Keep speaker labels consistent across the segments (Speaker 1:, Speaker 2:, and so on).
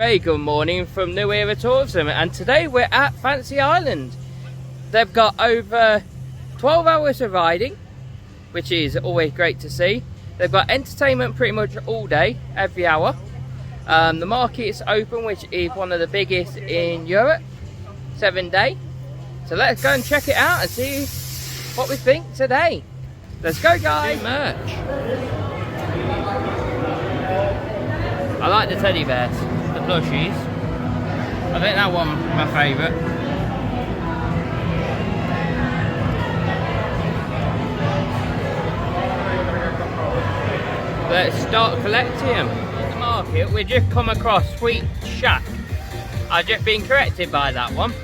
Speaker 1: Very good morning from New Era Tourism, and today we're at Fancy Island. They've got over 12 hours of riding, which is always great to see. They've got entertainment pretty much all day, every hour. The market is open, which is one of the biggest in Europe, 7-day. So let's go and check it out and see what we think today. Let's go, guys. New merch. I like the teddy bears. The plushies. I think that one's my favourite. Let's start collecting them. At the market, we just come across Sweet Shack. I've just been corrected by that one.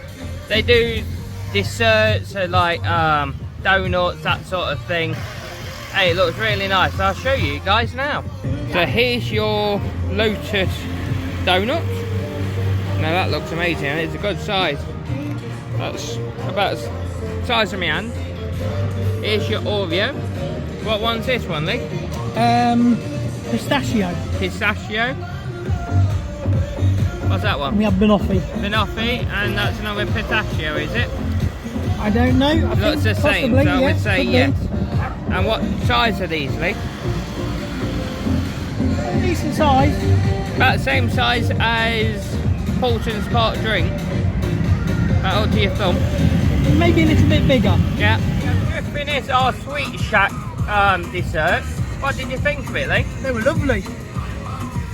Speaker 1: They do desserts, so like donuts, that sort of thing. Hey, it looks really nice. I'll show you guys now. So here's your Lotus donut. Now that looks amazing, and it's a good size. That's about the size of my hand. Here's your Oreo. What one's this one, Lee?
Speaker 2: Pistachio.
Speaker 1: Pistachio. What's that one?
Speaker 2: We have banoffee.
Speaker 1: Banoffee, and that's another pistachio, is it?
Speaker 2: I don't know. I
Speaker 1: Looks the same,
Speaker 2: possibly,
Speaker 1: so I
Speaker 2: yeah,
Speaker 1: would say
Speaker 2: could
Speaker 1: yes.
Speaker 2: be.
Speaker 1: And what size are these, Lee?
Speaker 2: Decent size.
Speaker 1: About the same size as Paulton's Park drink. That'll to your thumb.
Speaker 2: Maybe a little bit bigger.
Speaker 1: Yeah. Just finished our Sweet Shack dessert. What did you think of it, Lee?
Speaker 2: They were lovely.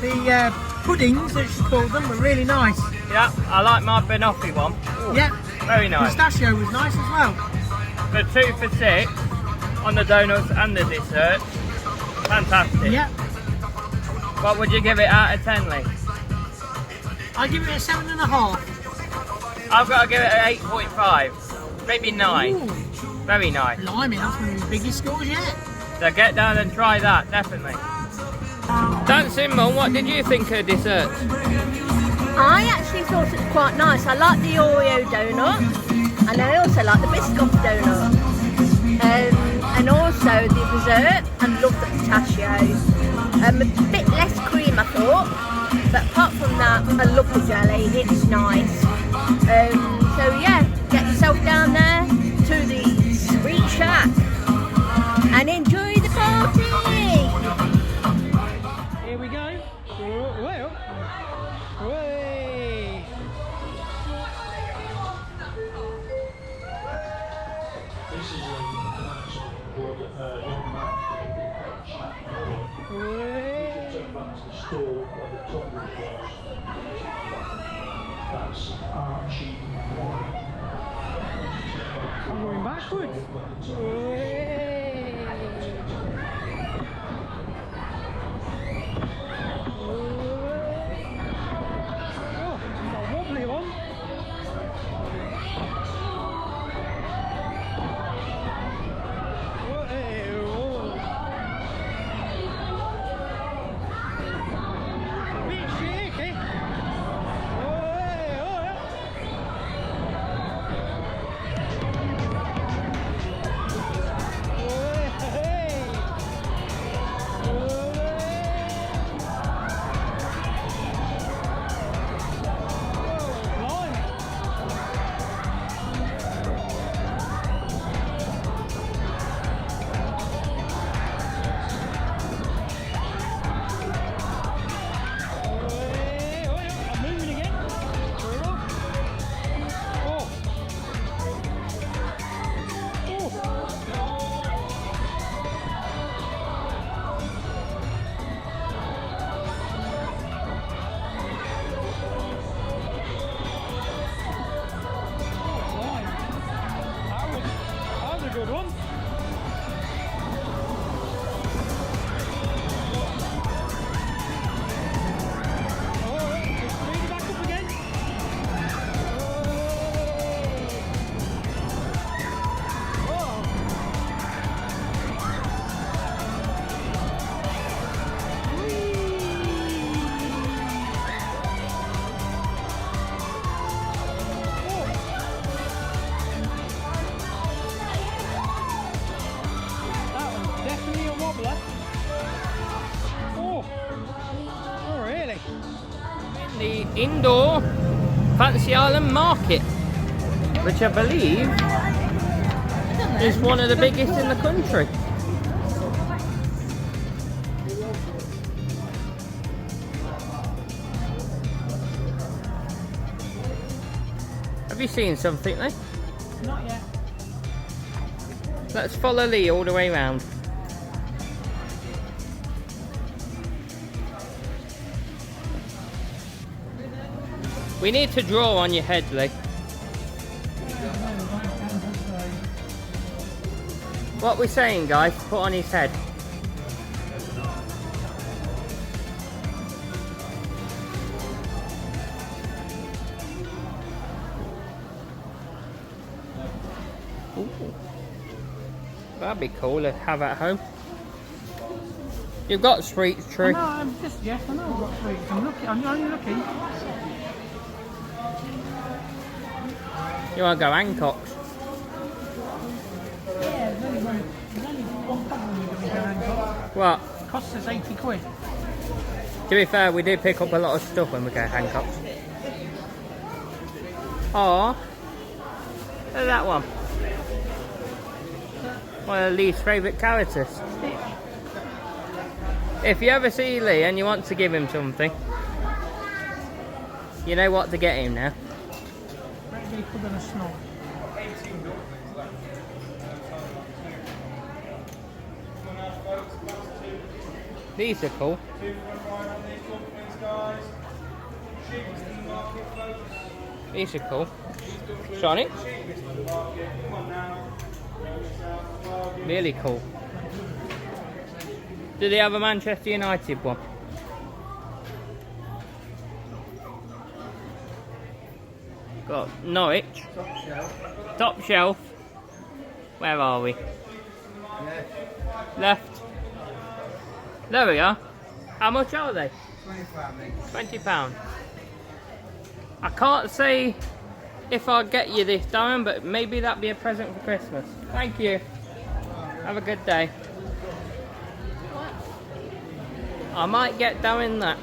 Speaker 2: The puddings, as she called them, were really nice.
Speaker 1: Yeah, I like my banoffee one. Ooh,
Speaker 2: yeah.
Speaker 1: Very nice.
Speaker 2: Pistachio was nice as well.
Speaker 1: The 2 for $6 on the donuts and the dessert. Fantastic.
Speaker 2: Yeah.
Speaker 1: What would you give it out of 10, Lee?
Speaker 2: I'll give it a 7.5.
Speaker 1: I've got to give it an 8.5. Maybe 9.
Speaker 2: Ooh.
Speaker 1: Very nice.
Speaker 2: Blimey, that's one of the biggest scores yet.
Speaker 1: So get down and try that, definitely. Dancing Mum, what did you think of desserts?
Speaker 3: I actually thought it was quite nice. I like the Oreo donut, and I also like the biscoff donut. And also the dessert, and love the pistachios. A bit less cream, I thought, but apart from that, I love the jelly. It's nice. So yeah, get yourself down there to the Sweet Shack and enjoy the party.
Speaker 2: Here we go. Well, way.
Speaker 4: This is young man turn back to the store where the tumbler was. That's Archie.
Speaker 2: I'm going backwards. Oh, it's a wobbly one.
Speaker 1: indoor Fancy Island Market, which I believe is one of the biggest in the country. Have you seen something, Lee?
Speaker 2: Not yet.
Speaker 1: Let's follow Lee all the way around. We need to draw on your head, Lee. What we're saying, guys, to put on his head. Ooh. That'd be cool to have at home. You've got sweets, true.
Speaker 2: No, I'm just, yes, I know I've got sweets. I'm only looking.
Speaker 1: You want to go Hancock's?
Speaker 2: Yeah, there's only one problem with doing Hancock.
Speaker 1: What?
Speaker 2: It costs us 80 quid.
Speaker 1: To be fair, we do pick up a lot of stuff when we go Hancock's. Oh, look at that one. One of Lee's favourite characters. If you ever see Lee and you want to give him something, you know what to get him now.
Speaker 2: Maybe put in a snow.
Speaker 1: These are cool. These are cool. Sonic. Really cool. Do they have a Manchester United one? Got Norwich.
Speaker 5: Top shelf.
Speaker 1: Top shelf. Where are we? Left. There we are. How much are they? £20. I can't say if I'll get you this, Darren, but maybe that'd be a present for Christmas. Thank you. Have a good day. I might get Darren that.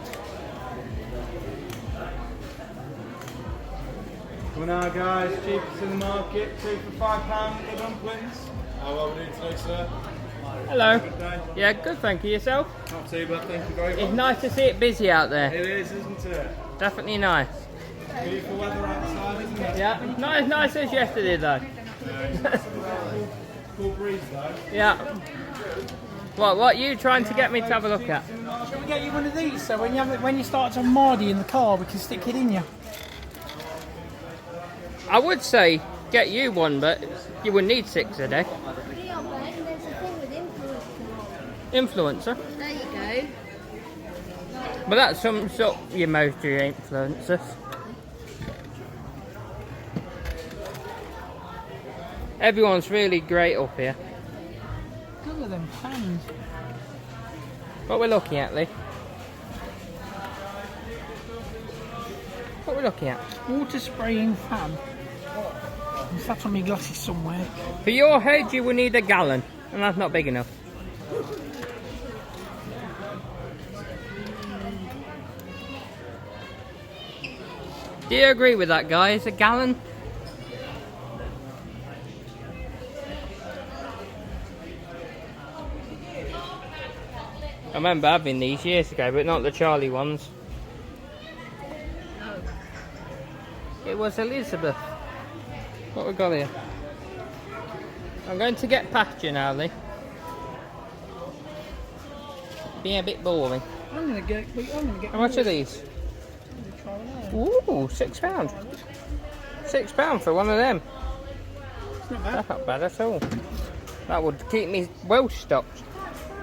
Speaker 5: Well now guys, cheapest in the market, 2 for £5 for dumplings. How are we doing today, sir?
Speaker 1: Hello.
Speaker 5: Good day.
Speaker 1: Yeah, good, thank you. Yourself?
Speaker 5: Not too bad, thank you very much.
Speaker 1: It's nice to see it busy out there.
Speaker 5: It is, isn't it?
Speaker 1: Definitely nice.
Speaker 5: Beautiful weather outside, isn't it?
Speaker 1: Yeah, not as nice as yesterday though.
Speaker 5: Cool breeze though.
Speaker 1: Yeah. What are you trying to get me to have a look at?
Speaker 2: Shall we get you one of these so when you start to Mardy in the car we can stick it in you?
Speaker 3: Oh,
Speaker 1: I would say get you one, but you would need 6 a day.
Speaker 3: Yeah, Ben, there's a thing with
Speaker 1: Influencer.
Speaker 3: There you go.
Speaker 1: But that sums up your most of your influencers. Everyone's really great up here.
Speaker 2: Look at them pans.
Speaker 1: What we're looking at, Lee? What we're looking at?
Speaker 2: Water spraying fan. Is that on my glasses somewhere?
Speaker 1: For your head, you will need a gallon, and that's not big enough. Do you agree with that, guys? A gallon? I remember having these years ago, but not the Charlie ones. It was Elizabeth. What we got here? I'm going to get past you now, Lee. Being a bit boring.
Speaker 2: I'm gonna get.
Speaker 1: How much are these? Ooh, £6. £6 for one of them.
Speaker 2: It's not bad.
Speaker 1: That's not bad at all. That would keep me well stocked.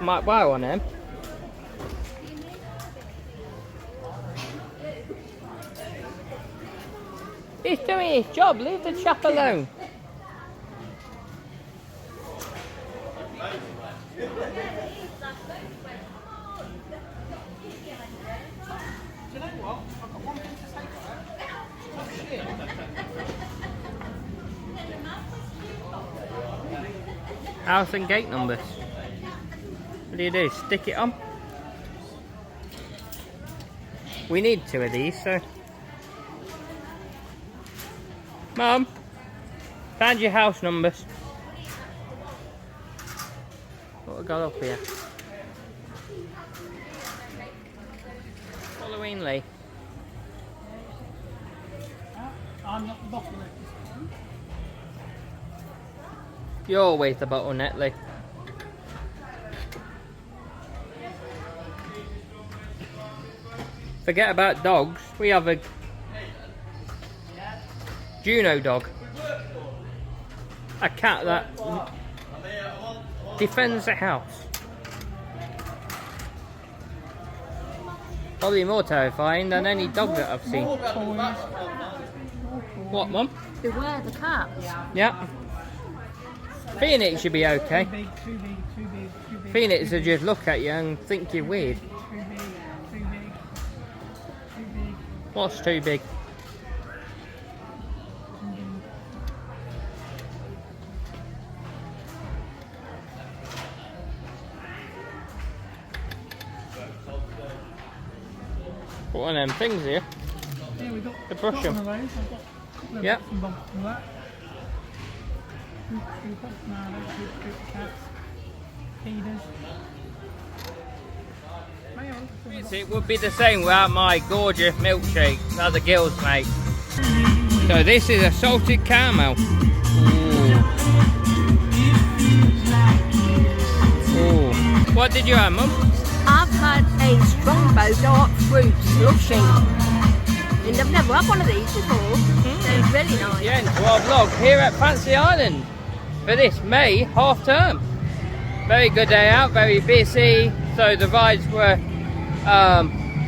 Speaker 1: Might buy one of them. He's doing his job, leave the chap alone.
Speaker 2: Do you know what? I've got one thing to say to that. Oh, shit.
Speaker 1: House and gate numbers. What do? Stick it on? We need 2 of these, so Mum, found your house numbers. What we got up here? Halloween Lee.
Speaker 2: I'm not the bottleneck.
Speaker 1: You're always the bottleneck, Lee. Forget about dogs. We have a Juno dog. A cat that defends the house. Probably more terrifying than any dog that I've seen. What, Mum?
Speaker 3: Beware the cats.
Speaker 1: Yeah. Phoenix should be okay.
Speaker 2: Too big, too big, too big, too big.
Speaker 1: Phoenix will just look at you and think you're weird.
Speaker 2: Too big, too big, too big.
Speaker 1: What's too big? Put one of them things here.
Speaker 2: Yeah, we got
Speaker 1: To brush them.
Speaker 2: one of those. I've got a couple of
Speaker 1: Yep.
Speaker 2: bits and bobs from that. We've got now those cats, feeders.
Speaker 1: It would be the same without my gorgeous milkshake that the girls make. So this is a salted caramel. Ooh. Ooh. What did you have, Mum?
Speaker 3: I've had a Strongbow dark fruit slushy. And I've never had one of these before. They're really nice.
Speaker 1: Yeah, into our vlog here at Fancy Island for this May half term. Very good day out, very busy. So the rides were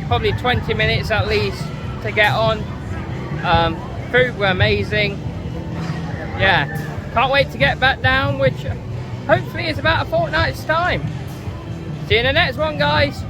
Speaker 1: probably 20 minutes at least to get on. Food were amazing. Yeah, can't wait to get back down, which hopefully is about a fortnight's time. See you in the next one, guys.